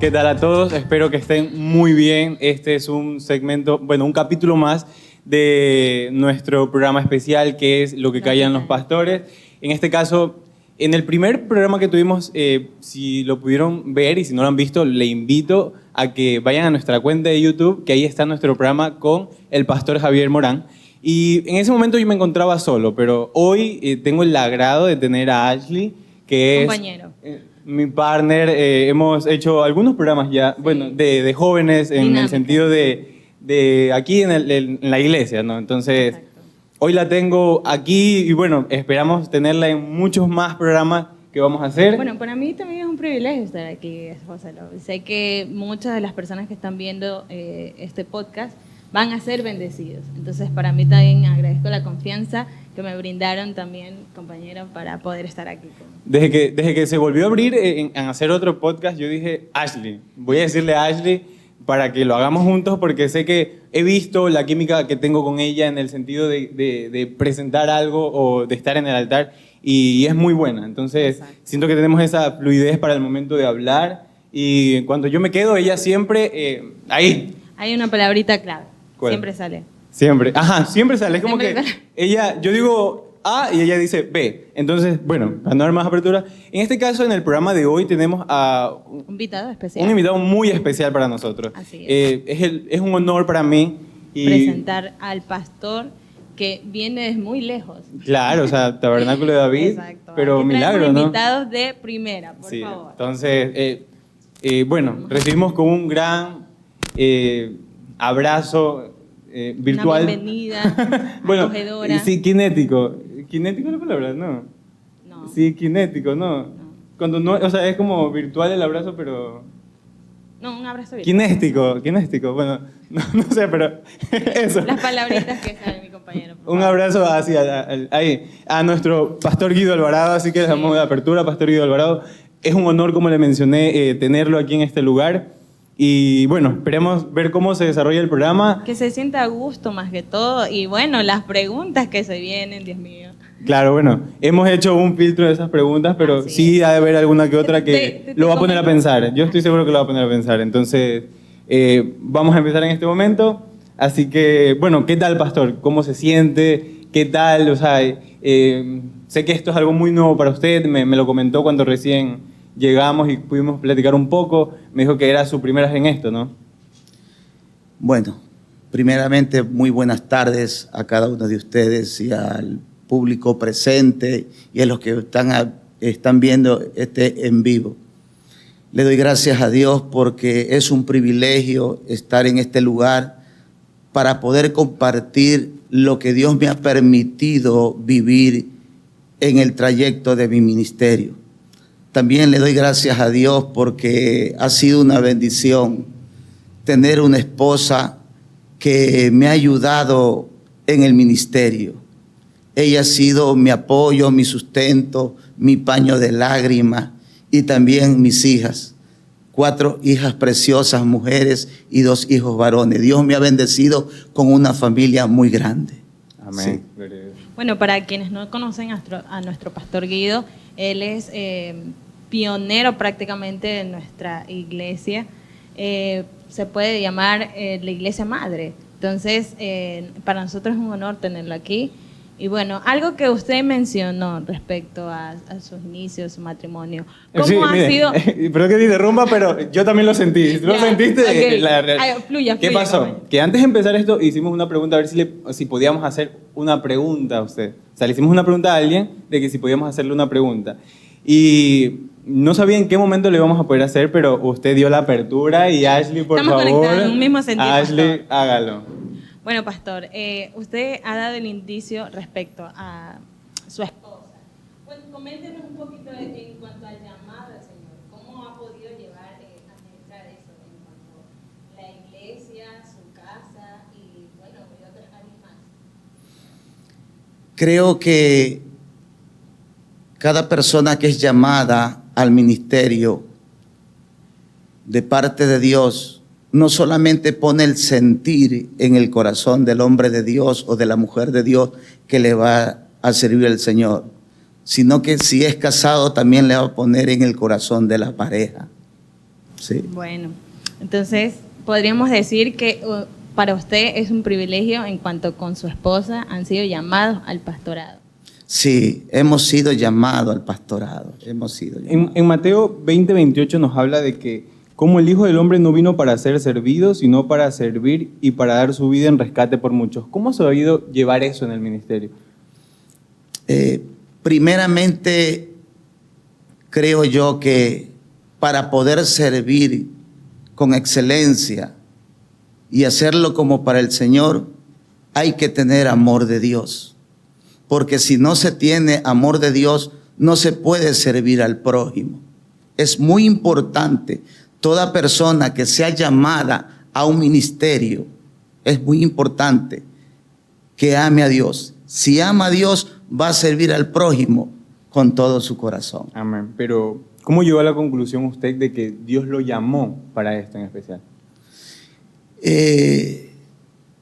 ¿Qué tal a todos? Espero que estén muy bien. Este es un segmento, bueno, un capítulo más de nuestro programa especial que es Lo que callan los pastores. En este caso, en el primer programa que tuvimos, si lo pudieron ver y si no lo han visto, le invito a que vayan a nuestra cuenta de YouTube, que ahí está nuestro programa con el pastor Javier Morán. Y en ese momento yo me encontraba solo, pero hoy tengo el agrado de tener a Ashley, que compañero. es mi partner. Hemos hecho algunos programas ya, sí, bueno, de jóvenes en dinámica, el sentido de aquí en la iglesia, ¿no? Entonces, exacto, hoy la tengo aquí y bueno, esperamos tenerla en muchos más programas que vamos a hacer. Bueno, para mí también es un privilegio estar aquí, José. Sé que muchas de las personas que están viendo este podcast van a ser bendecidos. Entonces, para mí también agradezco la confianza que me brindaron también, compañeros, para poder estar aquí. Desde que se volvió a abrir en hacer otro podcast, yo dije, Ashley, voy a decirle a Ashley para que lo hagamos juntos, porque sé que he visto la química que tengo con ella en el sentido de presentar algo o de estar en el altar, y es muy buena. Entonces, exacto, siento que tenemos esa fluidez para el momento de hablar, y cuando yo me quedo, ella siempre ahí. Hay una palabrita clave. ¿Cuál? Siempre sale. Siempre, ajá, siempre sale. Es como que ella, yo digo A y ella dice B. Entonces, bueno, para no dar más apertura, en este caso, en el programa de hoy tenemos a un invitado especial. Un invitado muy especial para nosotros. Así es. Es un honor para mí. Presentar al pastor que viene desde muy lejos. Claro, o sea, Tabernáculo de David. Exacto. Pero aquí milagro, ¿no? Invitados de primera, por sí, favor. Entonces, bueno, recibimos con un gran abrazo virtual. Una bienvenida, bueno, acogedora. Sí, kinético. ¿Kinético es la palabra? No. No. Sí, kinético, no. Cuando no, o sea, es como virtual el abrazo, pero... No, un abrazo virtual. Kinéstico, bueno, no sé, pero eso. Las palabritas que sabe mi compañero. Un abrazo a nuestro pastor Guido Alvarado, así que les damos de apertura, pastor Guido Alvarado. Es un honor, como le mencioné, tenerlo aquí en este lugar. Y bueno, esperemos ver cómo se desarrolla el programa. Que se sienta a gusto más que todo. Y bueno, las preguntas que se vienen, Dios mío. Claro, bueno, hemos hecho un filtro de esas preguntas, pero sí ha de haber alguna que otra que lo va a poner a pensar. Yo estoy seguro que lo va a poner a pensar. Entonces, vamos a empezar en este momento. Así que, bueno, ¿qué tal, pastor? ¿Cómo se siente? ¿Qué tal? O sea, sé que esto es algo muy nuevo para usted. Me lo comentó cuando recién llegamos y pudimos platicar un poco. Me dijo que era su primera vez en esto, ¿no? Bueno, primeramente, muy buenas tardes a cada uno de ustedes y al público presente y a los que están viendo este en vivo. Le doy gracias a Dios porque es un privilegio estar en este lugar para poder compartir lo que Dios me ha permitido vivir en el trayecto de mi ministerio. También le doy gracias a Dios porque ha sido una bendición tener una esposa que me ha ayudado en el ministerio. Ella ha sido mi apoyo, mi sustento, mi paño de lágrimas y también mis hijas. 4 hijas preciosas, mujeres y 2 hijos varones. Dios me ha bendecido con una familia muy grande. Amén. Sí. Bueno, para quienes no conocen a nuestro pastor Guido, él es pionero prácticamente de nuestra iglesia. Se puede llamar la iglesia madre. Entonces, para nosotros es un honor tenerlo aquí. Y bueno, algo que usted mencionó respecto a sus inicios, su matrimonio. ¿Cómo ha sido? Perdón que te interrumpa, pero yo también lo sentí. ¿Tú lo sentiste? Okay. Fluya, ¿Qué pasó? Compañero. Que antes de empezar esto hicimos una pregunta, a ver si podíamos hacer una pregunta a usted. O sea, le hicimos una pregunta a alguien de que si podíamos hacerle una pregunta. Y no sabía en qué momento le íbamos a poder hacer, pero usted dio la apertura y Ashley, por Estamos favor. conectados en un mismo sentido. Ashley, pastor. hágalo. Bueno, pastor, usted ha dado el indicio respecto a su esposa. Bueno, coméntenos un poquito en cuanto al llamado al Señor. ¿Cómo ha podido llevar a administrar eso en cuanto a la iglesia, su casa y, bueno, y otras áreas más? Creo que cada persona que es llamada al ministerio de parte de Dios no solamente pone el sentir en el corazón del hombre de Dios o de la mujer de Dios que le va a servir al Señor, sino que si es casado también le va a poner en el corazón de la pareja. Sí. Bueno, entonces podríamos decir que para usted es un privilegio en cuanto con su esposa han sido llamados al pastorado. Sí, hemos sido llamados al pastorado. Hemos sido llamados. En Mateo 20:28 nos habla de que como el Hijo del Hombre no vino para ser servido, sino para servir y para dar su vida en rescate por muchos. ¿Cómo se ha sabido llevar eso en el ministerio? Primeramente, creo yo que para poder servir con excelencia y hacerlo como para el Señor, hay que tener amor de Dios. Porque si no se tiene amor de Dios, no se puede servir al prójimo. Es muy importante, toda persona que sea llamada a un ministerio, es muy importante que ame a Dios. Si ama a Dios, va a servir al prójimo con todo su corazón. Amén. Pero, ¿cómo llegó a la conclusión usted de que Dios lo llamó para esto en especial?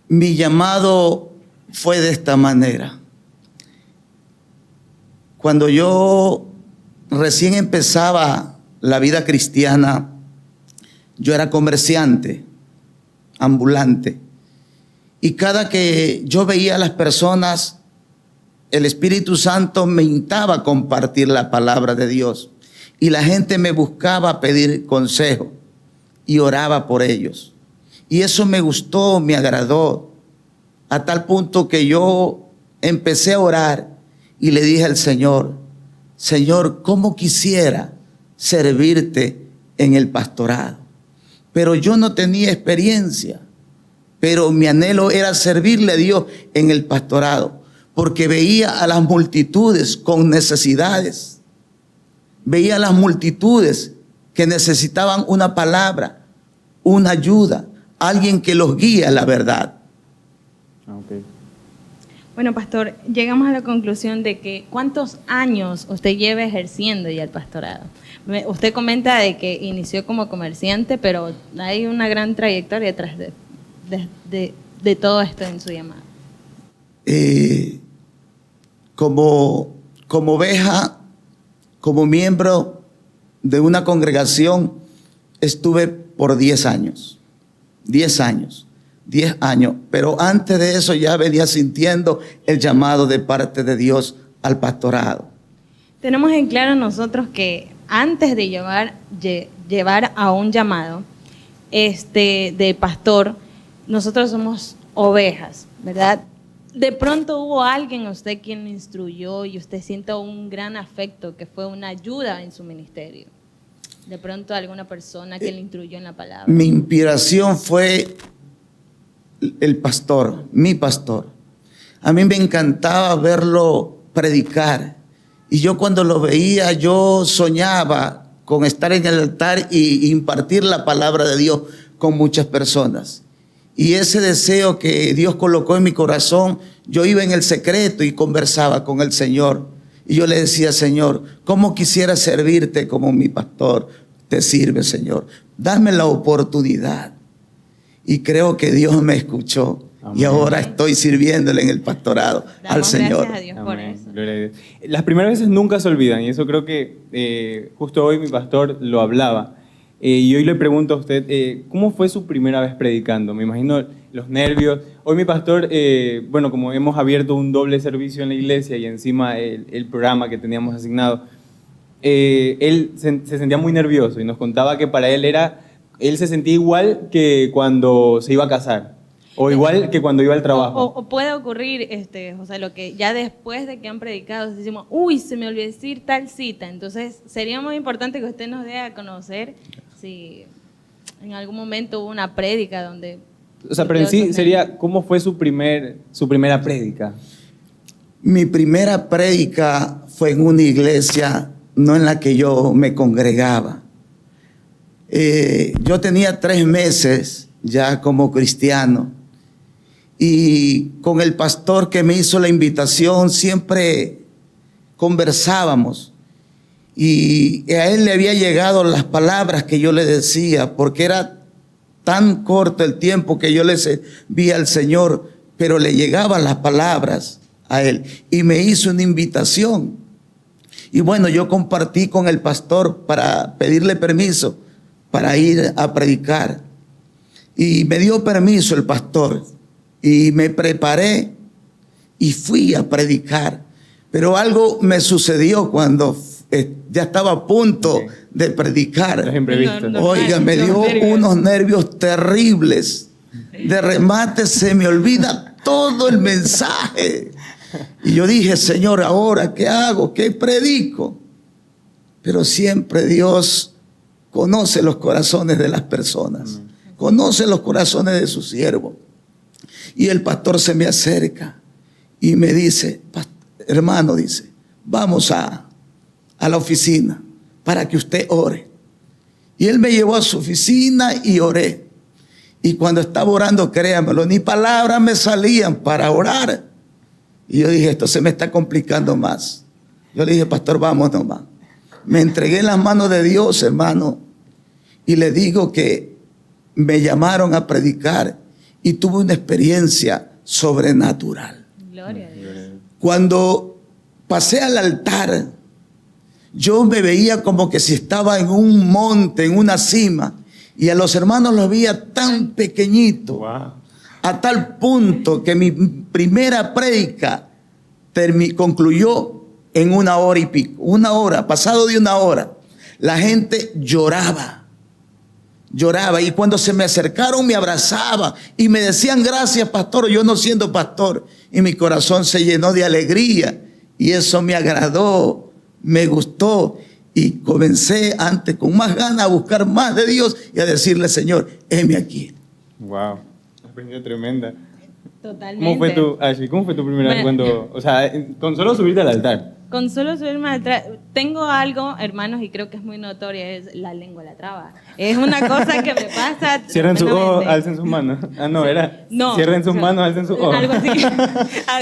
Mi llamado fue de esta manera. Cuando yo recién empezaba la vida cristiana, yo era comerciante, ambulante. Y cada que yo veía a las personas, el Espíritu Santo me instaba a compartir la palabra de Dios. Y la gente me buscaba pedir consejo y oraba por ellos. Y eso me gustó, me agradó, a tal punto que yo empecé a orar y le dije al Señor, Señor, ¿cómo quisiera servirte en el pastorado? Pero yo no tenía experiencia, pero mi anhelo era servirle a Dios en el pastorado, porque veía a las multitudes con necesidades, veía a las multitudes que necesitaban una palabra, una ayuda, alguien que los guíe a la verdad. Okay. Bueno, pastor, llegamos a la conclusión de que ¿cuántos años usted lleva ejerciendo ya el pastorado? Usted comenta de que inició como comerciante, pero hay una gran trayectoria detrás de todo esto en su llamado. Como oveja, como miembro de una congregación, estuve por 10 años. 10 años. 10 años. Pero antes de eso ya venía sintiendo el llamado de parte de Dios al pastorado. Tenemos en claro nosotros que antes de llevar a un llamado de pastor, nosotros somos ovejas, ¿verdad? De pronto hubo alguien a usted quien le instruyó y usted siente un gran afecto que fue una ayuda en su ministerio. De pronto alguna persona que le instruyó en la palabra. Mi inspiración fue el pastor, mi pastor. A mí me encantaba verlo predicar. Y yo cuando lo veía, yo soñaba con estar en el altar y impartir la palabra de Dios con muchas personas. Y ese deseo que Dios colocó en mi corazón, yo iba en el secreto y conversaba con el Señor. Y yo le decía, Señor, ¿cómo quisiera servirte como mi pastor? Te sirve, Señor. Dame la oportunidad. Y creo que Dios me escuchó. Amén. Y ahora estoy sirviéndole en el pastorado al Señor. Gracias a Dios por Amén. eso. Gloria a Dios. Las primeras veces nunca se olvidan, y eso creo que justo hoy mi pastor lo hablaba. Y hoy le pregunto a usted, ¿cómo fue su primera vez predicando? Me imagino los nervios. Hoy mi pastor, bueno, como hemos abierto un doble servicio en la iglesia y encima el programa que teníamos asignado, él se sentía muy nervioso y nos contaba que para él se sentía igual que cuando se iba a casar. O igual que cuando iba al trabajo. O puede ocurrir, José, lo que ya después de que han predicado, decimos, uy, se me olvidó decir tal cita. Entonces, sería muy importante que usted nos dé a conocer si en algún momento hubo una prédica donde... O sea, pero en sí sería, ¿cómo fue su primera prédica? Mi primera prédica fue en una iglesia, no en la que yo me congregaba. Yo tenía 3 meses ya como cristiano. Y con el pastor que me hizo la invitación siempre conversábamos. Y a él le había llegado las palabras que yo le decía, porque era tan corto el tiempo que yo le servía al Señor, pero le llegaban las palabras a él. Y me hizo una invitación. Y bueno, yo compartí con el pastor para pedirle permiso para ir a predicar. Y me dio permiso el pastor y me preparé y fui a predicar. Pero algo me sucedió cuando ya estaba a punto de predicar. Los imprevistos. Oiga, me dio unos nervios terribles. De remate se me olvida todo el mensaje. Y yo dije, Señor, ¿ahora qué hago? ¿Qué predico? Pero siempre Dios conoce los corazones de las personas. Conoce los corazones de sus siervos. Y el pastor se me acerca y me dice, hermano, dice, vamos a la oficina para que usted ore. Y él me llevó a su oficina y oré. Y cuando estaba orando, créanmelo, ni palabras me salían para orar. Y yo dije, esto se me está complicando más. Yo le dije, pastor, vamos nomás. Me entregué en las manos de Dios, hermano. Y le digo que me llamaron a predicar y tuve una experiencia sobrenatural. Gloria a Dios. Cuando pasé al altar, yo me veía como que si estaba en un monte, en una cima, y a los hermanos los veía tan pequeñitos, Wow. a tal punto que mi primera prédica concluyó en 1 hora y pico. 1 hora, pasado de 1 hora, la gente lloraba. Lloraba, y cuando se me acercaron me abrazaba y me decían gracias, pastor, yo no siendo pastor, y mi corazón se llenó de alegría y eso me agradó, me gustó, y comencé antes con más ganas a buscar más de Dios y a decirle, Señor, heme aquí. Wow. Una experiencia tremenda. Totalmente. ¿Cómo fue tu primera vez cuando, o sea, con solo subirte al altar? Con solo subirme al tengo algo, hermanos, y creo que es muy notorio, es la lengua la traba. Es una cosa que me pasa. Cierren sus ojos, tremendamente. alcen sus manos. Ah, no, era. No, Cierren sus manos, alcen sus ojos. Algo así.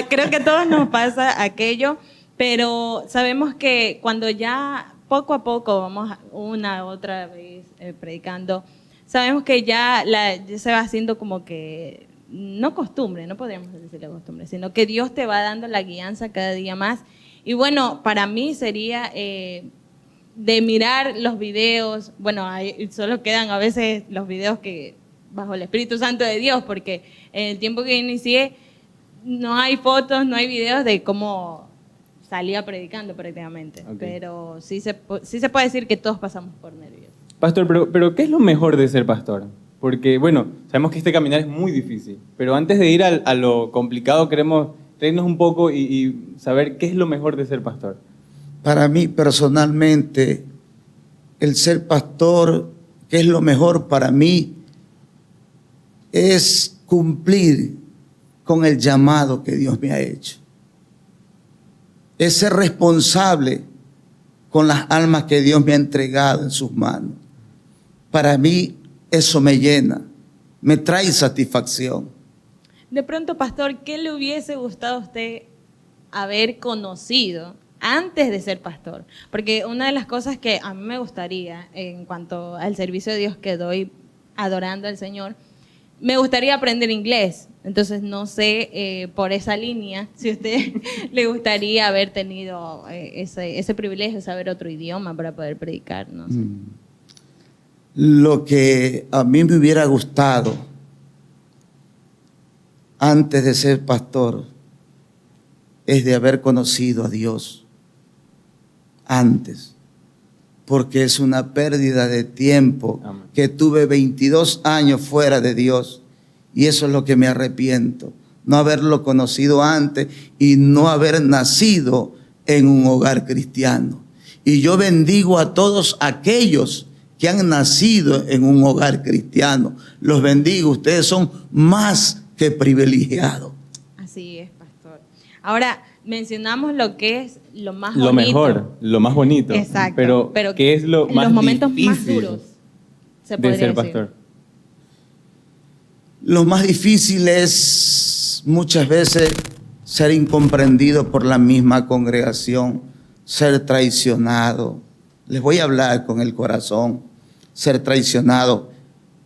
Creo que a todos nos pasa aquello, pero sabemos que cuando ya poco a poco vamos una otra vez predicando, sabemos que ya se va haciendo como que, no costumbre, no podríamos decirle costumbre, sino que Dios te va dando la guianza cada día más. Y bueno, para mí sería de mirar los videos, bueno, solo quedan a veces los videos que bajo el Espíritu Santo de Dios, porque en el tiempo que inicié no hay fotos, no hay videos de cómo salía predicando prácticamente, Okay. Pero sí se puede decir que todos pasamos por nervios. Pastor, pero ¿qué es lo mejor de ser pastor? Porque, bueno, sabemos que este caminar es muy difícil, pero antes de ir a lo complicado queremos reírnos un poco y saber qué es lo mejor de ser pastor. Para mí personalmente, el ser pastor, que es lo mejor para mí, es cumplir con el llamado que Dios me ha hecho. Es ser responsable con las almas que Dios me ha entregado en sus manos. Para mí eso me llena, me trae satisfacción. De pronto, pastor, ¿qué le hubiese gustado a usted haber conocido antes de ser pastor? Porque una de las cosas que a mí me gustaría en cuanto al servicio de Dios que doy adorando al Señor, me gustaría aprender inglés. Entonces, no sé, por esa línea, si a usted le gustaría haber tenido ese privilegio de saber otro idioma para poder predicar, no sé. Lo que a mí me hubiera gustado antes de ser pastor es de haber conocido a Dios antes, porque es una pérdida de tiempo. Amén. Que tuve 22 años fuera de Dios y eso es lo que me arrepiento, no haberlo conocido antes y no haber nacido en un hogar cristiano. Y yo bendigo a todos aquellos que han nacido en un hogar cristiano, los bendigo, ustedes son más que privilegiados. Así es, pastor. Ahora, mencionamos lo que es lo más Lo bonito. mejor, lo más bonito. Exacto. Pero ¿qué es lo más los momentos difícil más duros, se de podría ser decir. pastor? Lo más difícil es muchas veces ser incomprendido por la misma congregación, ser traicionado. Les voy a hablar con el corazón, ser traicionado.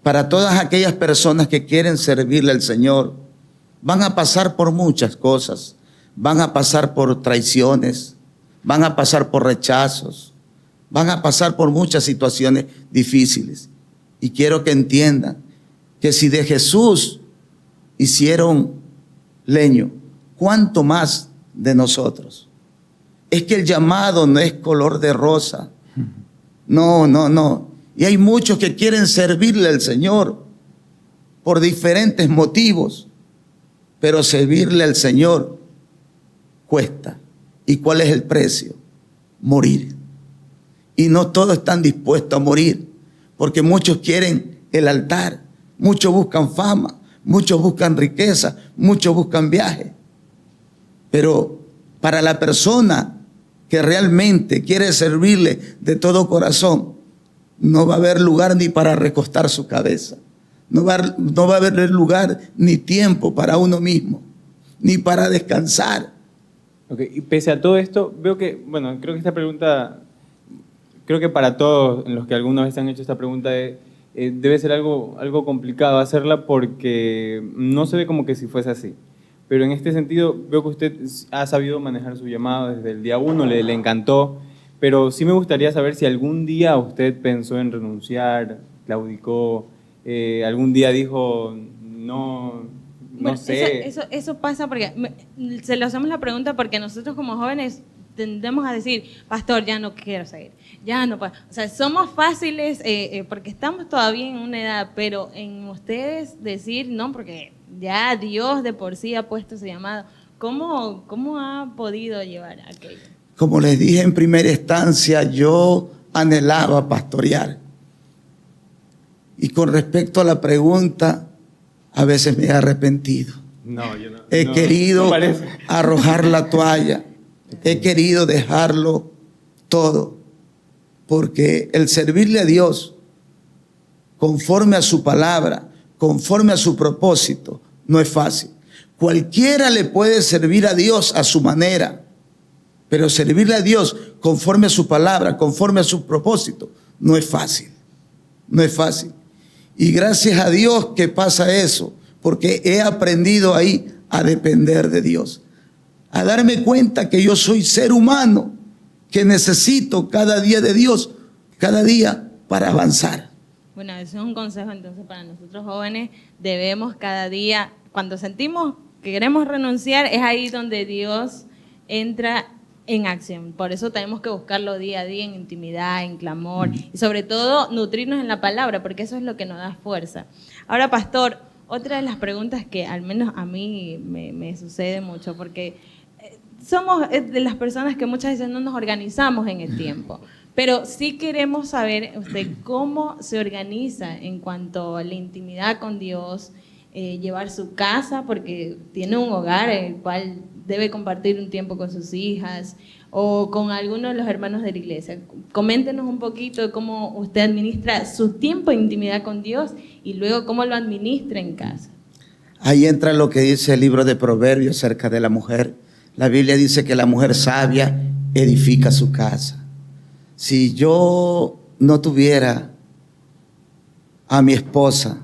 Para todas aquellas personas que quieren servirle al Señor, van a pasar por muchas cosas, van a pasar por traiciones, van a pasar por rechazos, van a pasar por muchas situaciones difíciles. Y quiero que entiendan que si de Jesús hicieron leño, ¿cuánto más de nosotros? Es que el llamado no es color de rosa. No, no, no. Y hay muchos que quieren servirle al Señor por diferentes motivos, pero servirle al Señor cuesta. ¿Y cuál es el precio? Morir. Y no todos están dispuestos a morir, porque muchos quieren el altar, muchos buscan fama, muchos buscan riqueza, muchos buscan viaje. Pero para la persona que realmente quiere servirle de todo corazón, no va a haber lugar ni para recostar su cabeza. No va a haber lugar ni tiempo para uno mismo, ni para descansar. Okay. Y pese a todo esto, veo que, bueno, creo que esta pregunta, creo que para todos los que alguna vez han hecho esta pregunta, debe ser algo complicado hacerla porque no se ve como que si fuese así. Pero en este sentido, veo que usted ha sabido manejar su llamado desde el día 1, le encantó, pero sí me gustaría saber si algún día usted pensó en renunciar, claudicó, algún día dijo, no Bueno, sé. eso pasa porque se le hacemos la pregunta porque nosotros como jóvenes tendemos a decir, pastor, ya no quiero seguir, ya no puedo. O sea, somos fáciles porque estamos todavía en una edad, pero en ustedes decir, no, porque ya Dios de por sí ha puesto ese llamado. ¿Cómo ha podido llevar aquello? Como les dije en primera instancia, yo anhelaba pastorear. Y con respecto a la pregunta, a veces me he arrepentido. No, yo no. He querido no arrojar la toalla. He querido dejarlo todo. Porque el servirle a Dios conforme a su palabra, conforme a su propósito, no es fácil. Cualquiera le puede servir a Dios a su manera, pero servirle a Dios conforme a su palabra, conforme a su propósito, no es fácil. No es fácil. Y gracias a Dios que pasa eso, porque he aprendido ahí a depender de Dios, a darme cuenta que yo soy ser humano, que necesito cada día de Dios, cada día para avanzar. Bueno, ese es un consejo entonces para nosotros jóvenes, debemos cada día, cuando sentimos que queremos renunciar, es ahí donde Dios entra en acción. Por eso tenemos que buscarlo día a día en intimidad, en clamor y sobre todo nutrirnos en la palabra, porque eso es lo que nos da fuerza. Ahora, pastor, otra de las preguntas que al menos a mí me sucede mucho, porque somos de las personas que muchas veces no nos organizamos en el tiempo, pero sí queremos saber usted cómo se organiza en cuanto a la intimidad con Dios, llevar su casa, porque tiene un hogar en el cual debe compartir un tiempo con sus hijas o con algunos de los hermanos de la iglesia. Coméntenos un poquito de cómo usted administra su tiempo de intimidad con Dios y luego cómo lo administra en casa. Ahí entra lo que dice el libro de Proverbios acerca de la mujer. La Biblia dice que la mujer sabia edifica su casa. Si yo no tuviera a mi esposa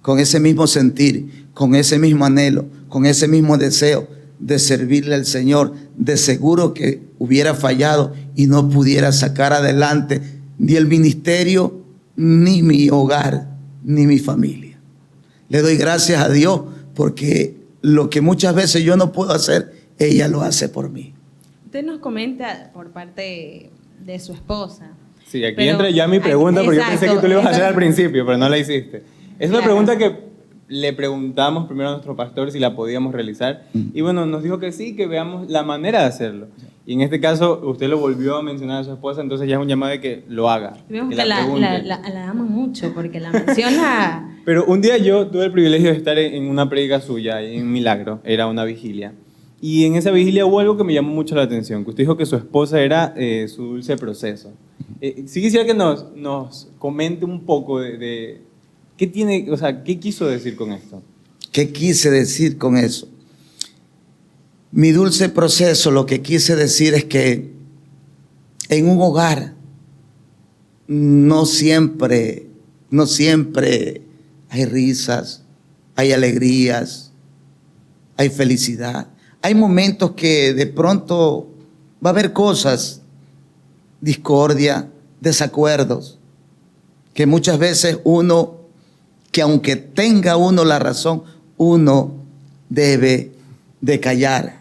con ese mismo sentir, con ese mismo anhelo, con ese mismo deseo de servirle al Señor, de seguro que hubiera fallado y no pudiera sacar adelante ni el ministerio, ni mi hogar, ni mi familia. Le doy gracias a Dios porque lo que muchas veces yo no puedo hacer, ella lo hace por mí. Usted nos comenta por parte de su esposa. Sí, aquí entra ya mi pregunta, porque yo pensé que tú lo ibas a hacer al principio, pero no la hiciste. Es una pregunta que le preguntamos primero a nuestro pastor si la podíamos realizar, y bueno, nos dijo que sí, que veamos la manera de hacerlo. Y en este caso, usted lo volvió a mencionar a su esposa, entonces ya es un llamado de que lo haga. Vemos que la ama mucho, porque la menciona. Pero un día yo tuve el privilegio de estar en una prédica suya, en Milagro, era una vigilia. Y en esa vigilia hubo algo que me llamó mucho la atención, que usted dijo que su esposa era su dulce proceso. Sí quisiera que nos comente un poco de qué tiene, o sea, qué quiso decir con esto. ¿Qué quise decir con eso? Mi dulce proceso, lo que quise decir es que en un hogar no siempre hay risas, hay alegrías, hay felicidad. Hay momentos que de pronto va a haber cosas, discordia, desacuerdos. que muchas veces uno, que aunque tenga uno la razón, uno debe de callar.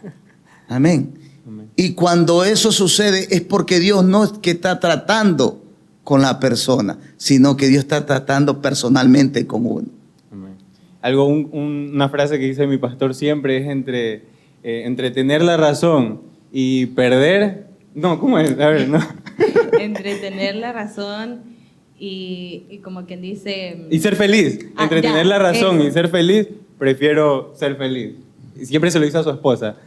Amén. Amén. Y cuando eso sucede es porque Dios no es que está tratando con la persona, sino que Dios está tratando personalmente con uno. Amén. Algo, una frase que dice mi pastor siempre es entre tener la razón y perder. No, ¿cómo es? A ver, no. Entre tener la razón y como quien dice... Y ser feliz. Ah, Entre ya, tener la razón eso. y ser feliz, prefiero ser feliz. Y siempre se lo dice a su esposa.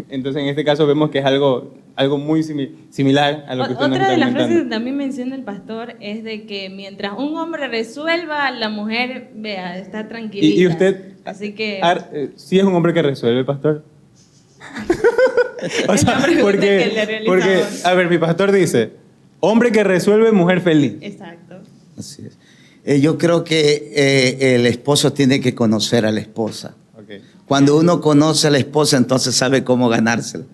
Entonces, en este caso vemos que es algo muy similar a lo que usted nos Otra está de las frases comentando. que también menciona el pastor es de que mientras un hombre resuelva, la mujer, vea, está tranquilita. ¿Y usted Así que... sí es un hombre que resuelve, pastor? O Es sea, la pregunta que le realizamos. porque, a ver, mi pastor dice, hombre que resuelve, mujer feliz. Exacto. Así es. Yo creo que el esposo tiene que conocer a la esposa. Okay. Cuando uno conoce a la esposa, entonces sabe cómo ganársela.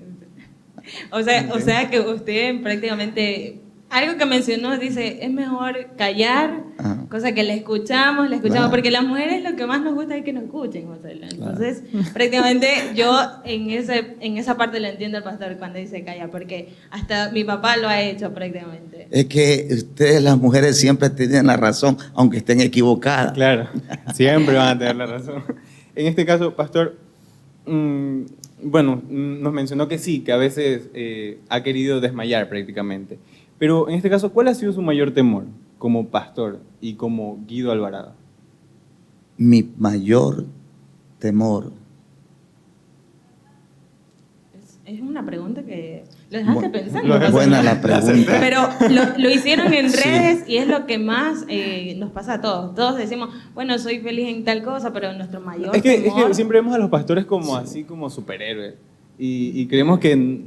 O sea que usted prácticamente, algo que mencionó, dice, es mejor callar, Ajá. cosa que le escuchamos, Claro. porque las mujeres lo que más nos gusta es que nos escuchen, José. Entonces, prácticamente yo en esa parte le entiendo al pastor cuando dice calla, porque hasta mi papá lo ha hecho prácticamente. Es que ustedes, las mujeres, siempre tienen la razón, aunque estén equivocadas. Claro, siempre van a tener la razón. En este caso, pastor, bueno, nos mencionó que sí, que a veces ha querido desmayar prácticamente. Pero en este caso, ¿cuál ha sido su mayor temor como pastor y como Guido Alvarado? Mi mayor temor. Es una pregunta que lo dejaste pensando. Lo dejé José. Buena la pregunta. Pero lo hicieron en Sí. redes y es lo que más nos pasa a todos. Todos decimos, bueno, soy feliz en tal cosa, pero nuestro mayor Es que temor... siempre vemos a los pastores como así, como superhéroes. Y creemos que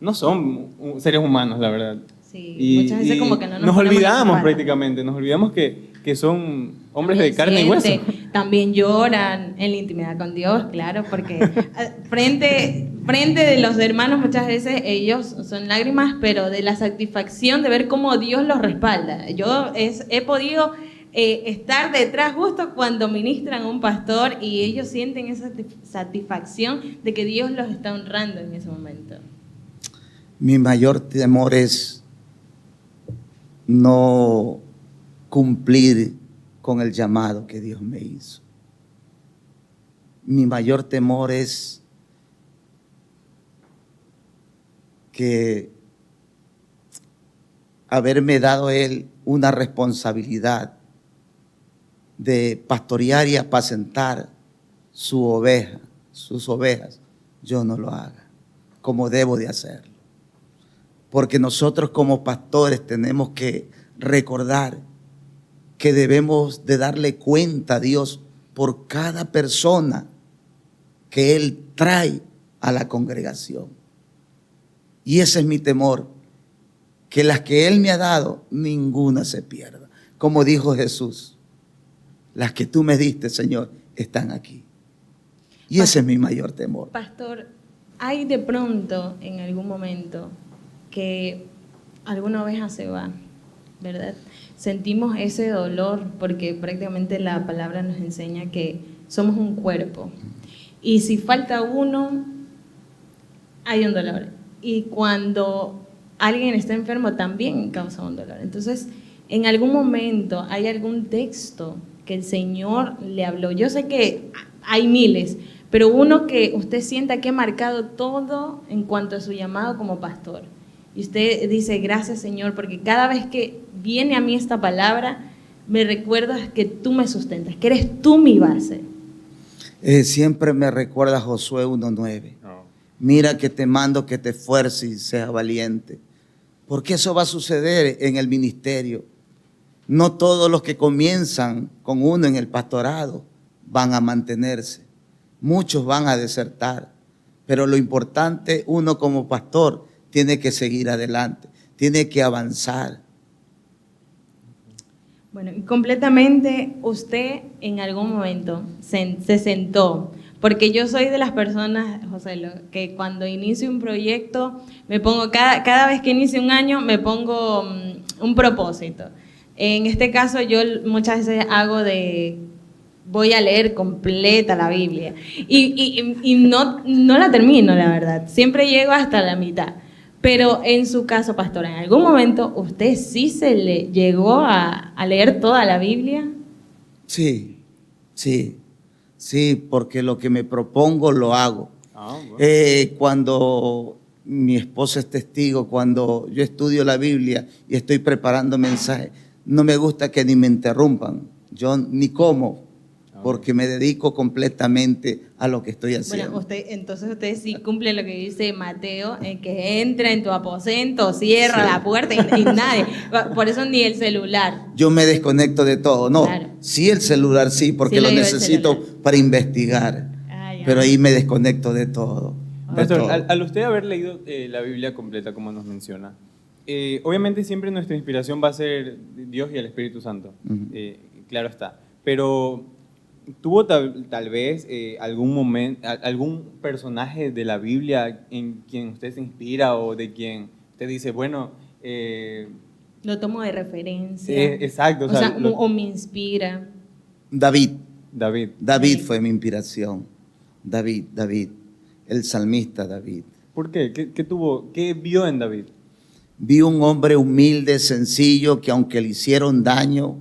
no son seres humanos, la verdad. Sí, muchas veces como que no nos ponemos olvidamos la zapatos. prácticamente, nos olvidamos que son hombres de carne y hueso. Sienten, también lloran en la intimidad con Dios, claro, porque frente de los hermanos muchas veces ellos son lágrimas, pero de la satisfacción de ver cómo Dios los respalda. Yo he podido estar detrás justo cuando ministran a un pastor y ellos sienten esa satisfacción de que Dios los está honrando en ese momento. Mi mayor temor es no cumplir con el llamado que Dios me hizo. Mi mayor temor es que haberme dado Él una responsabilidad de pastorear y apacentar sus ovejas, yo no lo haga como debo de hacerlo. Porque nosotros como pastores tenemos que recordar que debemos de darle cuenta a Dios por cada persona que Él trae a la congregación. Y ese es mi temor, que las que Él me ha dado, ninguna se pierda. Como dijo Jesús, las que tú me diste, Señor, están aquí. Y ese es mi mayor temor. Pastor, ¿hay de pronto en algún momento que alguna oveja se va, verdad? Sentimos ese dolor porque prácticamente la palabra nos enseña que somos un cuerpo. Y si falta uno, hay un dolor. Y cuando alguien está enfermo también causa un dolor. Entonces, en algún momento hay algún texto que el Señor le habló. Yo sé que hay miles, pero uno que usted sienta que ha marcado todo en cuanto a su llamado como pastor. Y usted dice, gracias Señor, porque cada vez que viene a mí esta palabra, me recuerdas que tú me sustentas, que eres tú mi base. Siempre me recuerda Josué 1:9. Mira que te mando que te esfuerces y seas valiente. Porque eso va a suceder en el ministerio. No todos los que comienzan con uno en el pastorado van a mantenerse. Muchos van a desertar. Pero lo importante, uno como pastor tiene que seguir adelante, tiene que avanzar. Bueno, y completamente usted en algún momento se sentó, porque yo soy de las personas, José, que cuando inicio un proyecto, me pongo, cada vez que inicio un año, me pongo un propósito. En este caso yo muchas veces voy a leer completa la Biblia y no la termino, la verdad. Siempre llego hasta la mitad. Pero en su caso, pastor, ¿en algún momento usted sí se le llegó a leer toda la Biblia? Sí, porque lo que me propongo lo hago. Bueno. Cuando mi esposa es testigo, cuando yo estudio la Biblia y estoy preparando mensajes, no me gusta que ni me interrumpan. Yo ni como, porque me dedico completamente a lo que estoy haciendo. Bueno, entonces usted sí cumple lo que dice Mateo, que entra en tu aposento, cierra la puerta y nadie. Por eso ni el celular. Yo me desconecto de todo. No, claro. Sí el celular sí, porque sí lo necesito para investigar. Pero ahí me desconecto de todo. Pastor, al usted haber leído la Biblia completa, como nos menciona, obviamente siempre nuestra inspiración va a ser Dios y el Espíritu Santo. Claro está. Pero ¿tuvo tal vez algún momento, algún personaje de la Biblia en quien usted se inspira o de quien usted dice, bueno... lo tomo de referencia. Exacto. O me inspira. David Sí. fue mi inspiración. David, el salmista David. ¿Por qué? ¿Qué vio en David? Vi un hombre humilde, sencillo, que aunque le hicieron daño,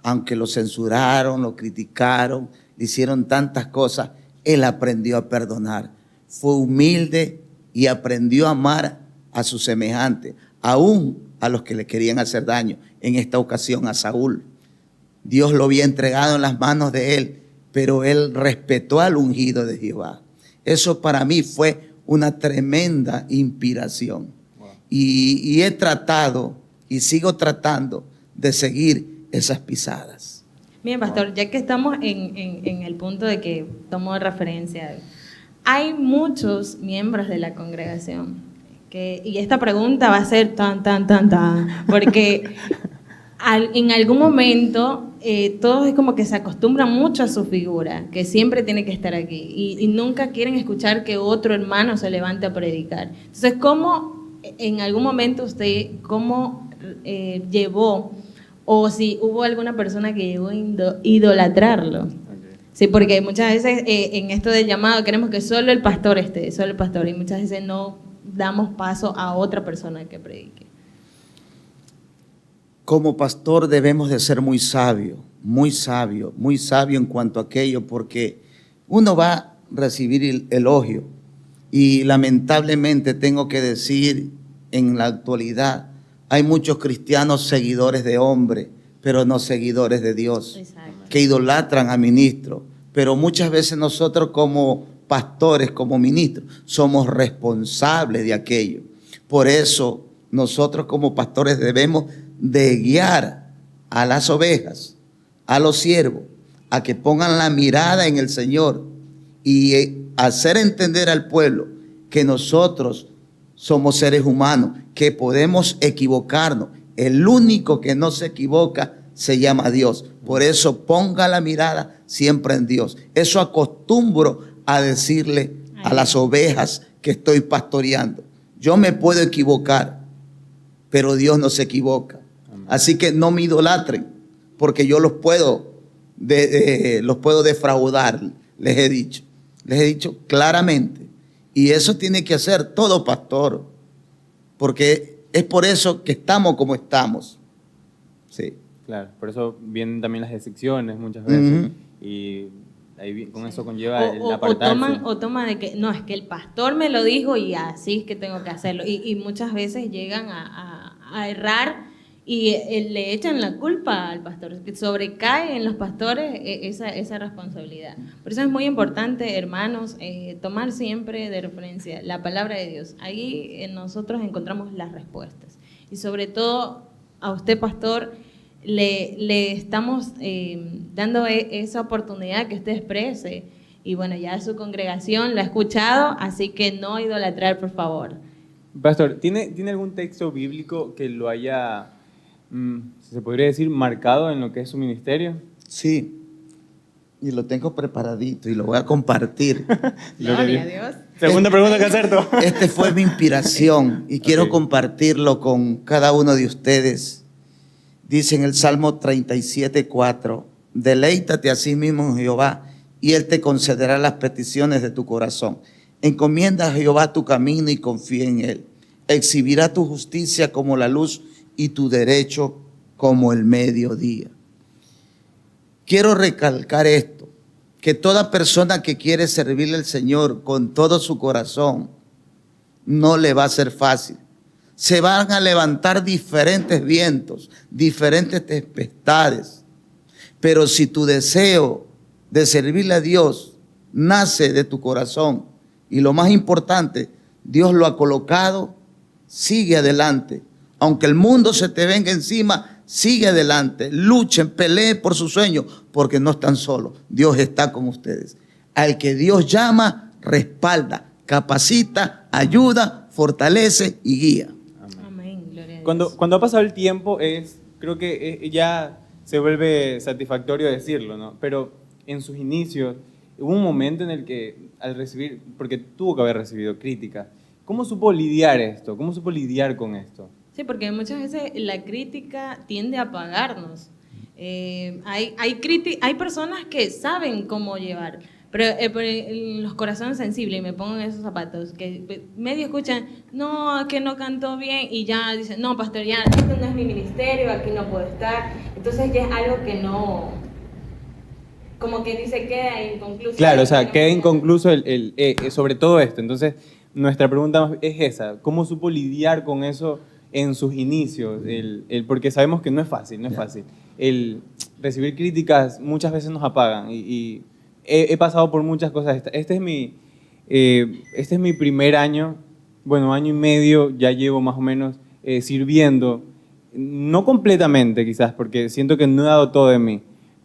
aunque lo censuraron, lo criticaron, le hicieron tantas cosas, él aprendió a perdonar. Fue humilde y aprendió a amar a sus semejantes, aún a los que le querían hacer daño. En esta ocasión a Saúl. Dios lo había entregado en las manos de él, pero él respetó al ungido de Jehová. Eso para mí fue una tremenda inspiración. Wow. Y he tratado y sigo tratando de seguir esas pisadas. Bien, pastor, ya que estamos en el punto de que tomo de referencia, hay muchos miembros de la congregación y esta pregunta va a ser tan, porque en algún momento todos es como que se acostumbran mucho a su figura, que siempre tiene que estar aquí y nunca quieren escuchar que otro hermano se levante a predicar. Entonces, ¿cómo en algún momento usted, llevó, o si hubo alguna persona que llegó a idolatrarlo? Sí, porque muchas veces en esto del llamado queremos que solo el pastor esté, solo el pastor, y muchas veces no damos paso a otra persona que predique. Como pastor debemos de ser muy sabio en cuanto a aquello, porque uno va a recibir elogio y lamentablemente tengo que decir, en la actualidad hay muchos cristianos seguidores de hombres, pero no seguidores de Dios. Exacto. Que idolatran a ministros, pero muchas veces nosotros como pastores, como ministros, somos responsables de aquello. Por eso nosotros como pastores debemos de guiar a las ovejas, a los siervos, a que pongan la mirada en el Señor y hacer entender al pueblo que nosotros somos seres humanos, que podemos equivocarnos. El único que no se equivoca se llama Dios. Por eso ponga la mirada siempre en Dios. Eso acostumbro a decirle a las ovejas que estoy pastoreando. Yo me puedo equivocar, pero Dios no se equivoca. Así que no me idolatren, porque yo los puedo defraudar, les he dicho claramente. Y eso tiene que hacer todo pastor, porque es por eso que estamos como estamos. Sí. Claro, por eso vienen también las decepciones muchas veces. Y ahí con eso conlleva el apartarse. O toman de que, no, es que el pastor me lo dijo y así es que tengo que hacerlo. Y muchas veces llegan a errar y le echan la culpa al pastor, que sobrecae en los pastores esa responsabilidad. Por eso es muy importante, hermanos, tomar siempre de referencia la palabra de Dios. Ahí nosotros encontramos las respuestas. Y sobre todo a usted, pastor, le estamos dando esa oportunidad que usted exprese. Y bueno, ya su congregación lo ha escuchado, así que no idolatrar, por favor. Pastor, ¿tiene algún texto bíblico que lo haya, si se podría decir, marcado en lo que es su ministerio? Sí, y lo tengo preparadito y lo voy a compartir. Gloria a Dios. Segunda pregunta que acerto. Este fue mi inspiración y quiero compartirlo con cada uno de ustedes. Dice en el Salmo 37:4, deleítate a sí mismo en Jehová y Él te concederá las peticiones de tu corazón. Encomienda a Jehová tu camino y confía en Él. Exhibirá tu justicia como la luz y tu derecho como el mediodía. Quiero recalcar esto, que toda persona que quiere servirle al Señor con todo su corazón, no le va a ser fácil. Se van a levantar diferentes vientos, diferentes tempestades. Pero si tu deseo de servirle a Dios nace de tu corazón, y lo más importante, Dios lo ha colocado, sigue adelante. Aunque el mundo se te venga encima, sigue adelante. Luchen, peleen por sus sueños, porque no están solos. Dios está con ustedes. Al que Dios llama, respalda, capacita, ayuda, fortalece y guía. Amén. Gloria a Dios. Cuando ha pasado el tiempo, creo que ya se vuelve satisfactorio decirlo, ¿no? Pero en sus inicios hubo un momento en el que al recibir, porque tuvo que haber recibido críticas, ¿cómo supo lidiar esto? ¿Cómo supo lidiar con esto? Sí, porque muchas veces la crítica tiende a apagarnos. Hay personas que saben cómo llevar, pero los corazones sensibles, y me pongo en esos zapatos, que medio escuchan, no, que no cantó bien, y ya dicen, no, pastor, ya, este no es mi ministerio, aquí no puedo estar. Entonces ya es algo que no, como que dice, queda inconcluso. Claro, o sea, queda inconcluso sobre todo esto. Entonces, nuestra pregunta es esa, ¿cómo supo lidiar con eso en sus inicios? Porque sabemos que no es fácil, no es fácil. El recibir críticas muchas veces nos apagan y he pasado por muchas cosas. Este es mi primer año, bueno, año y medio, ya llevo más o menos sirviendo, no completamente quizás, porque siento que no he dado todo de mí,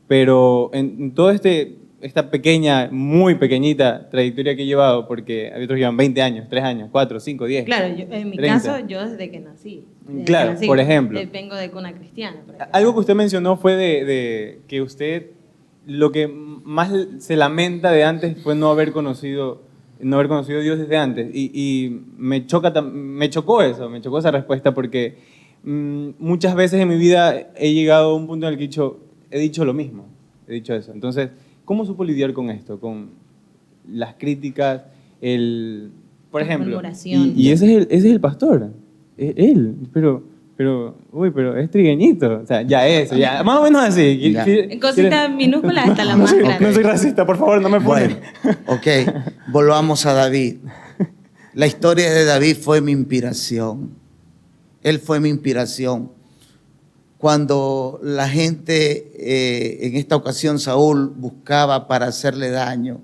pero en todo esta pequeña, muy pequeñita trayectoria que he llevado, porque otros llevan 20 años, 3 años, 4, 5, 10. Claro, en mi 30. caso, yo desde que nací. Claro, por ejemplo. Vengo de cuna cristiana. Por ejemplo. Algo que usted mencionó fue de que usted lo que más se lamenta de antes fue no haber conocido a Dios desde antes. Y me chocó esa respuesta, porque muchas veces en mi vida he llegado a un punto en el que he dicho lo mismo, he dicho eso. Entonces, ¿cómo supo lidiar con esto? Con las críticas, por La ejemplo, murmuración. y ese es el pastor, él, pero es trigueñito, o sea, ya, más o menos así. Ya. En cositas minúsculas hasta la No más soy, grande. no soy racista, por favor, no me Bueno, ponen. ok, volvamos a David. La historia de David fue mi inspiración. Él fue mi inspiración. Cuando la gente, en esta ocasión Saúl, buscaba para hacerle daño,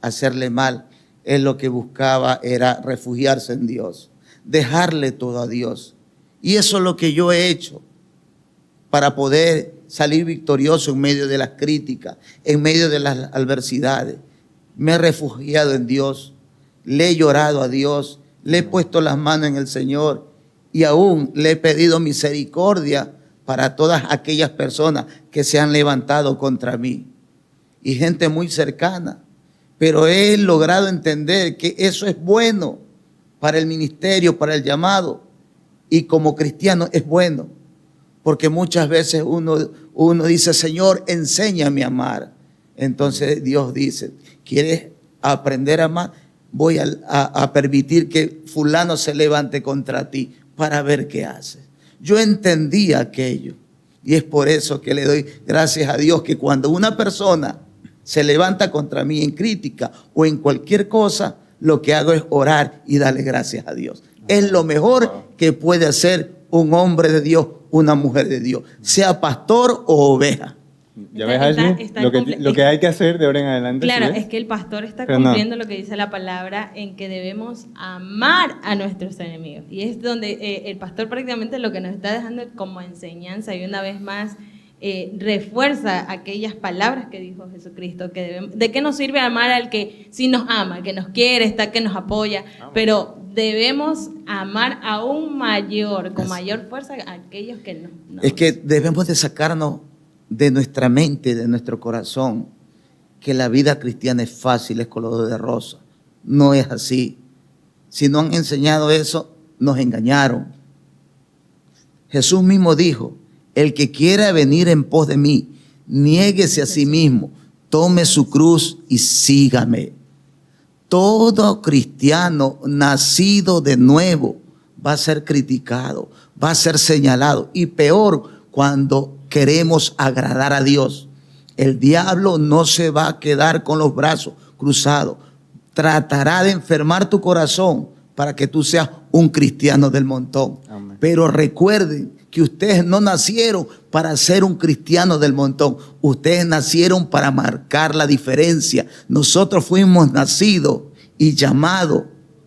hacerle mal, él lo que buscaba era refugiarse en Dios, dejarle todo a Dios. Y eso es lo que yo he hecho para poder salir victorioso en medio de las críticas, en medio de las adversidades. Me he refugiado en Dios, le he llorado a Dios, le he puesto las manos en el Señor y aún le he pedido misericordia para todas aquellas personas que se han levantado contra mí y gente muy cercana. Pero he logrado entender que eso es bueno para el ministerio, para el llamado. Y como cristiano es bueno, porque muchas veces uno dice, Señor, enséñame a amar. Entonces Dios dice, ¿quieres aprender a amar? Voy a permitir que fulano se levante contra ti para ver qué haces. Yo entendí aquello y es por eso que le doy gracias a Dios que cuando una persona se levanta contra mí en crítica o en cualquier cosa, lo que hago es orar y darle gracias a Dios. Es lo mejor que puede hacer un hombre de Dios, una mujer de Dios, sea pastor o oveja. ¿Ya ves, Ashley? Lo que hay que hacer de ahora en adelante. Claro, ¿sí ves? es que el pastor está Pero no. cumpliendo lo que dice la palabra en que debemos amar a nuestros enemigos. Y es donde el pastor prácticamente lo que nos está dejando como enseñanza y una vez más refuerza aquellas palabras que dijo Jesucristo, que debemos, ¿de qué nos sirve amar al que sí nos ama, que nos quiere, que nos apoya? Pero debemos amar aún mayor, con mayor fuerza a aquellos que no. Es que debemos de sacarnos de nuestra mente, de nuestro corazón, que la vida cristiana es fácil, es color de rosa. No es así. Si no han enseñado eso, nos engañaron. Jesús mismo dijo, el que quiera venir en pos de mí, niéguese a sí mismo, tome su cruz y sígame. Todo cristiano nacido de nuevo va a ser criticado, va a ser señalado, y peor cuando queremos agradar a Dios. El diablo no se va a quedar con los brazos cruzados. Tratará de enfermar tu corazón para que tú seas un cristiano del montón. Amén. Pero recuerden que ustedes no nacieron para ser un cristiano del montón. Ustedes nacieron para marcar la diferencia. Nosotros fuimos nacidos y llamados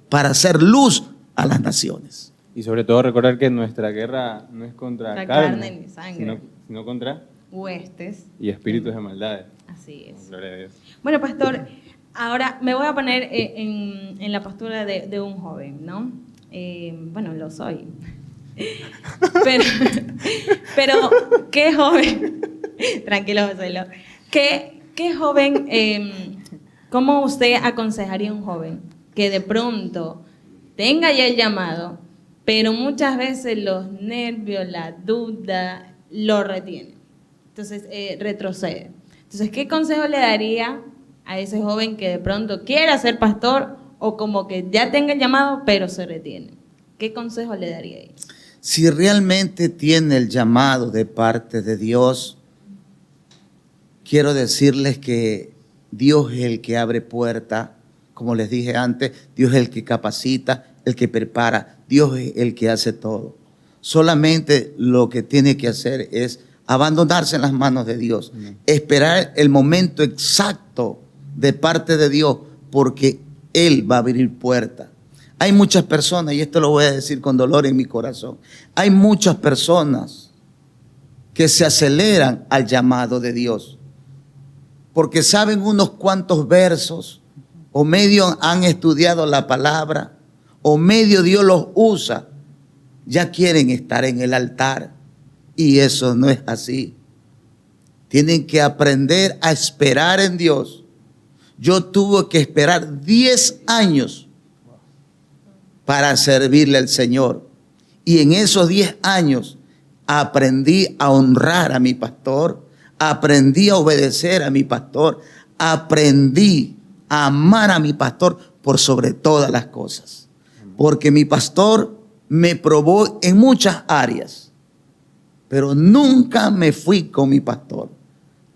para hacer luz a las naciones. Y sobre todo recordar que nuestra guerra no es contra La carne, carne ni sangre. sino contra Huestes. y espíritus de maldades. Así es. Gloria a Dios. Bueno, pastor, ahora me voy a poner en la postura de un joven, ¿no? Bueno, lo soy. Pero ¿qué joven? Tranquilo, José. ¿Qué joven, cómo usted aconsejaría a un joven que de pronto tenga ya el llamado, pero muchas veces los nervios, la duda, lo retienen? Entonces, retrocede. Entonces, ¿qué consejo le daría a ese joven que de pronto quiera ser pastor o como que ya tenga el llamado, pero se retiene? ¿Qué consejo le daría ahí? Si realmente tiene el llamado de parte de Dios, quiero decirles que Dios es el que abre puertas. Como les dije antes, Dios es el que capacita, el que prepara. Dios es el que hace todo. Solamente lo que tiene que hacer es abandonarse en las manos de Dios, esperar el momento exacto de parte de Dios, porque Él va a abrir puertas. Hay muchas personas, y esto lo voy a decir con dolor en mi corazón, hay muchas personas que se aceleran al llamado de Dios, porque saben unos cuantos versos, o medio han estudiado la palabra, o medio Dios los usa, ya quieren estar en el altar. Y eso no es así. Tienen que aprender a esperar en Dios. Yo tuve que esperar 10 años para servirle al Señor. Y en esos 10 años aprendí a honrar a mi pastor, aprendí a obedecer a mi pastor, aprendí a amar a mi pastor por sobre todas las cosas. Porque mi pastor me probó en muchas áreas, pero nunca me fui con mi pastor.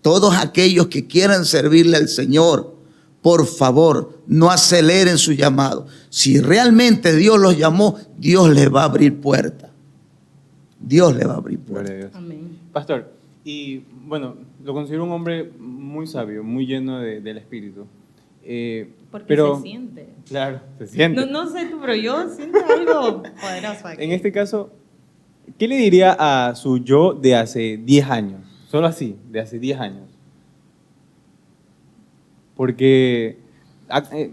Todos aquellos que quieran servirle al Señor, por favor, no aceleren su llamado. Si realmente Dios los llamó, Dios les va a abrir puertas. Dios les va a abrir puertas. Gloria a Dios. Amén. Pastor, y bueno, lo considero un hombre muy sabio, muy lleno del Espíritu. Porque pero, se siente. Claro, se siente. No sé tú, pero yo siento algo poderoso aquí. En este caso, ¿qué le diría a su yo de hace 10 años? Solo así, de hace 10 años. Porque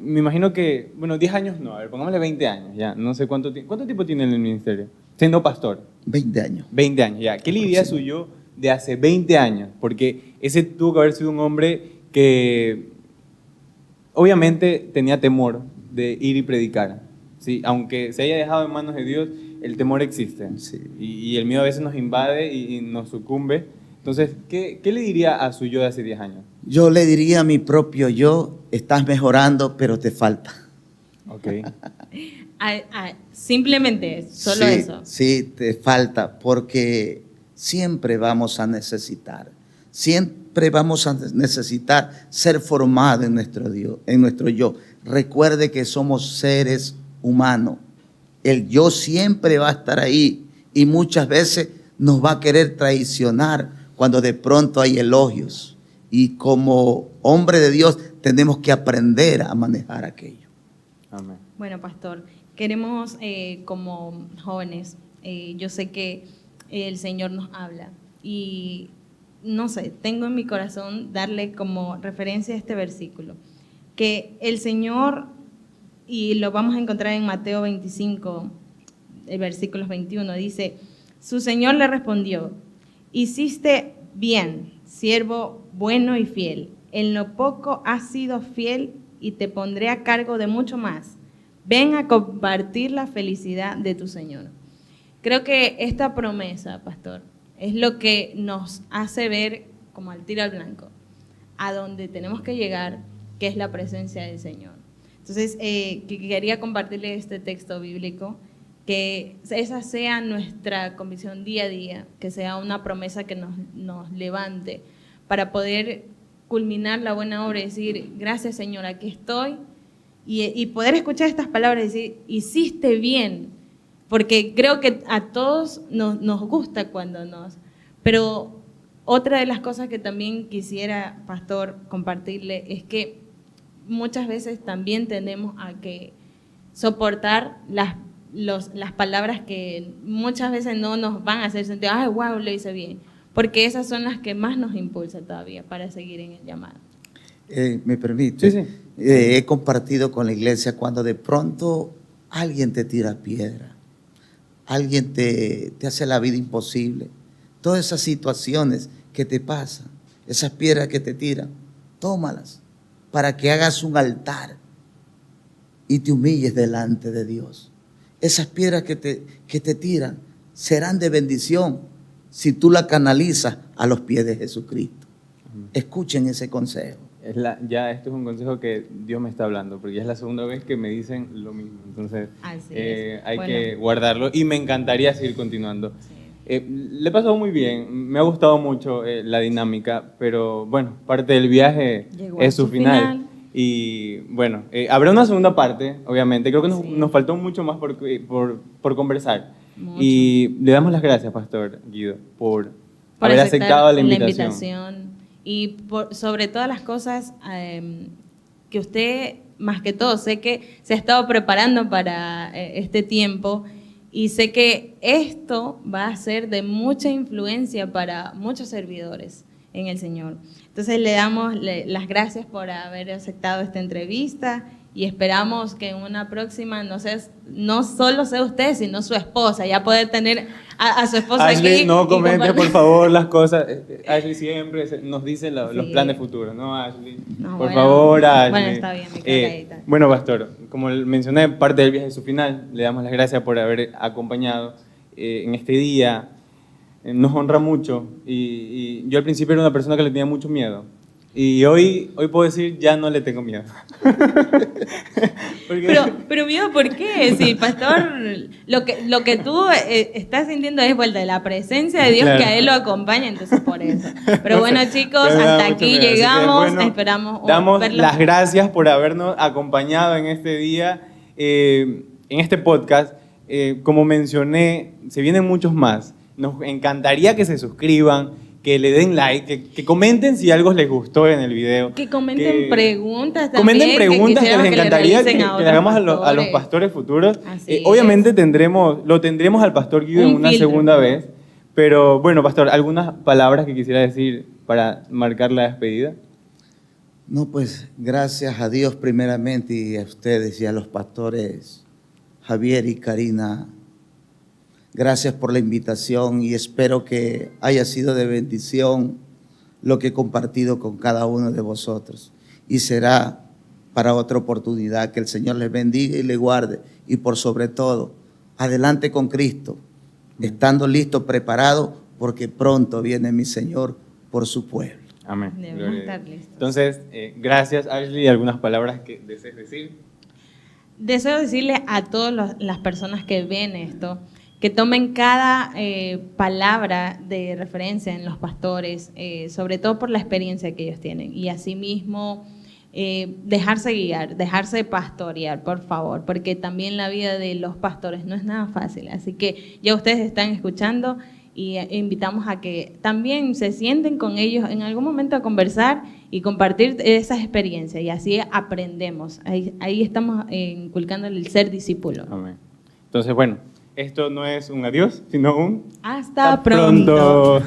me imagino que, bueno, 10 años no, a ver, pongámosle 20 años, ya, no sé cuánto tiempo tiene en el ministerio, siendo pastor. 20 años. 20 años, ya. ¿Qué le diría a su yo de hace 20 años? Porque ese tuvo que haber sido un hombre que obviamente tenía temor de ir y predicar, ¿sí? Aunque se haya dejado en manos de Dios, el temor existe. Sí. Y el miedo a veces nos invade y nos sucumbe. Entonces, ¿qué le diría a su yo de hace 10 años? Yo le diría a mi propio yo, estás mejorando, pero te falta. Ok. Simplemente solo Sí, eso. sí, te falta, porque siempre vamos a necesitar. Siempre vamos a necesitar ser formados en nuestro yo. Recuerde que somos seres humanos. El yo siempre va a estar ahí y muchas veces nos va a querer traicionar cuando de pronto hay elogios. Y como hombre de Dios tenemos que aprender a manejar aquello. Amén. Bueno, pastor, queremos como jóvenes, yo sé que el Señor nos habla y no sé, tengo en mi corazón darle como referencia a este versículo, que el Señor, y lo vamos a encontrar en Mateo 25, el versículo 21, dice, su Señor le respondió, hiciste bien, siervo bueno y fiel, en lo poco has sido fiel y te pondré a cargo de mucho más. Ven a compartir la felicidad de tu Señor. Creo que esta promesa, pastor, es lo que nos hace ver como al tiro al blanco, a donde tenemos que llegar, que es la presencia del Señor. Entonces, quería compartirle este texto bíblico, que esa sea nuestra convicción día a día, que sea una promesa que nos levante para poder culminar la buena obra y decir, gracias Señor, aquí estoy, y poder escuchar estas palabras y decir, hiciste bien, porque creo que a todos nos gusta cuando pero otra de las cosas que también quisiera, pastor, compartirle es que muchas veces también tendemos a que soportar las palabras que muchas veces no nos van a hacer sentir, ay, wow, lo hice bien, porque esas son las que más nos impulsan todavía para seguir en el llamado. ¿Me permite? Sí. He compartido con la iglesia cuando de pronto alguien te tira piedra, alguien te hace la vida imposible. Todas esas situaciones que te pasan, esas piedras que te tiran, tómalas para que hagas un altar y te humilles delante de Dios. Esas piedras que te tiran serán de bendición si tú la canalizas a los pies de Jesucristo. Escuchen ese consejo. Ya esto es un consejo que Dios me está hablando, porque ya es la segunda vez que me dicen lo mismo. Entonces, hay que guardarlo y me encantaría seguir continuando. Sí. Le he pasado muy bien, me ha gustado mucho la dinámica, pero bueno, parte del viaje es su final. Y bueno, habrá una segunda parte, obviamente. Creo que nos faltó mucho más por conversar. Mucho. Y le damos las gracias, Pastor Guido, por haber aceptado la invitación. Y sobre todas las cosas que usted, más que todo, sé que se ha estado preparando para este tiempo y sé que esto va a ser de mucha influencia para muchos servidores en el Señor. Entonces le damos las gracias por haber aceptado esta entrevista y esperamos que en una próxima no solo sea usted, sino su esposa, ya poder tener a su esposa Ashley, aquí. No comente, por favor, las cosas. Ashley siempre nos dice los planes futuros, ¿no, Ashley? No, por favor, Ashley. Bueno, está bien, me quedo calladita. Bueno, pastor, como mencioné, parte del viaje es su final. Le damos las gracias por haber acompañado en este día. Nos honra mucho y yo al principio era una persona que le tenía mucho miedo. Y hoy puedo decir, ya no le tengo miedo. Pero miedo, ¿por qué? Si, pastor, lo que tú estás sintiendo es vuelta de la presencia de Dios, claro, que a él lo acompaña, entonces por eso. Pero bueno, chicos, hasta aquí llegamos, esperamos damos las gracias por habernos acompañado en este día, en este podcast. Como mencioné, se vienen muchos más. Nos encantaría que se suscriban, que le den like, que comenten si algo les gustó en el video. Que comenten preguntas también. Comenten preguntas que les encantaría que le hagamos a los pastores futuros. Obviamente lo tendremos al pastor Guido en una segunda vez. Pero bueno, pastor, ¿algunas palabras que quisiera decir para marcar la despedida? No, pues gracias a Dios primeramente y a ustedes y a los pastores Javier y Karina. Gracias por la invitación y espero que haya sido de bendición lo que he compartido con cada uno de vosotros. Y será para otra oportunidad. Que el Señor les bendiga y les guarde. Y por sobre todo, adelante con Cristo, estando listo, preparado, porque pronto viene mi Señor por su pueblo. Amén. Debemos estar listos. Entonces, gracias, Ashley. ¿Algunas palabras que desees decir? Deseo decirle a todas las personas que ven esto, que tomen cada palabra de referencia en los pastores, sobre todo por la experiencia que ellos tienen, y asimismo dejarse guiar, dejarse pastorear, por favor, porque también la vida de los pastores no es nada fácil. Así que ya ustedes están escuchando y invitamos a que también se sienten con ellos en algún momento a conversar y compartir esas experiencias, y así aprendemos. Ahí estamos inculcándole el ser discípulo. Amén. Entonces, bueno, esto no es un adiós, sino un hasta pronto.